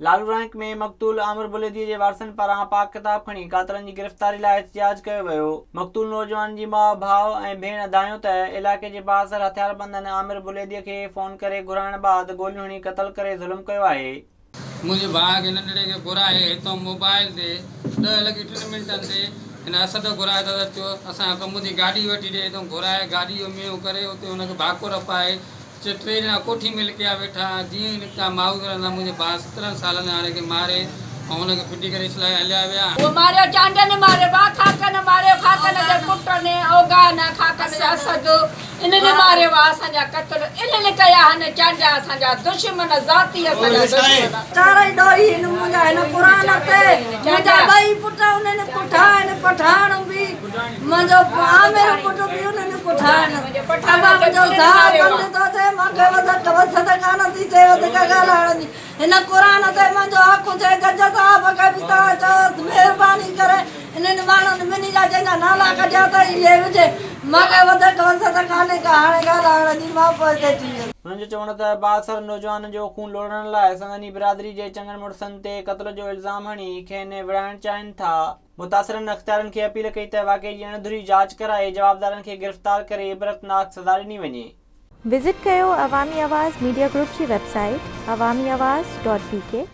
Lalu rank में मक़तूल आमिर बुलेदी जे वारसनि पारां पाक किताब खणी कातरनि जी गिरफ़्तारी लाइ एहतिजाज कयो वियो। मक़तूल नौजवान जी माउ भाउ ऐं भेण अदायूं त इलाइक़े जे बासर हथियारबंदनि आमिर बुलेदीअ खे फ़ोन करे घुराइण बाद गोलियूं हणी क़त्ल करे ज़ुल्म कयो आहे। मुझे भाउ खे नंढड़े खे घुराए हितां मोबाइल ते 10:03 ते हिन असद घुराए त अचो असांजो कमु जी गाॾी वठी ॾे, हितां घुराए गाॾी जो मेंहुं करे उते हुनखे भाकुर पाए 3 ॼणा कोठी में लिकिया वेठा। जीअं ई निकिता माउ करंदा मुंहिंजे भाउ 17 सालनि हाणे खे मारे ऐं हुनखे फिटी करे इसलाए हलिया विया। वो मारियो चांडन मारे बा खाकन मारियो खाकन जे पुट ने ओगा न खाकन जे असद इन्हनि मारियो असांजा कतल इन्हनि कया हन चांडा असांजा दुश्मन ज़ाती असांजा दुश्मन चारई डोही इन मुंहिंजा हिन क़ुरान ते मुंहिंजा ॿई पुट उन्हनि पुठान पठान बि मुंहिंजो आमिर पुट बि उन्हनि पुठान अबा मुंहिंजो साथ बंदि थो थिए मूंखे वधीक वसत कान थी थिए वधीक ॻाल्हाइण हिन क़ुरान ते मुंहिंजो हक़ थिए गज साहब खे बि तव्हां चयो महिरबानी करे इन्हनि माण्हुनि ॿिन्ही जा जंहिंजा नाला कढिया त इहे विझे मूंखे वधीक वसत कान्हे का हाणे ॻाल्हाइण जी मां पोइ ते थी वियमि। हुननि जो चवण त बासर नौजवाननि जो खून लोड़ण लाइ संदनी बिरादरी जे चङनि मुड़सनि ते क़त्ल जो इल्ज़ाम हणी खेनि विढ़ाइण चाहिनि था। मुतासिरनि अख़्तियारनि खे अपील कई त वाक़े जी अणधुरी जांच कराए जवाबदारनि खे गिरफ़्तार करे इबरतनाक सज़ा ॾिनी वञे। विज़िट कयो अवामी आवाज़ मीडिया ग्रुप जी वेबसाइट awamiawaz.pk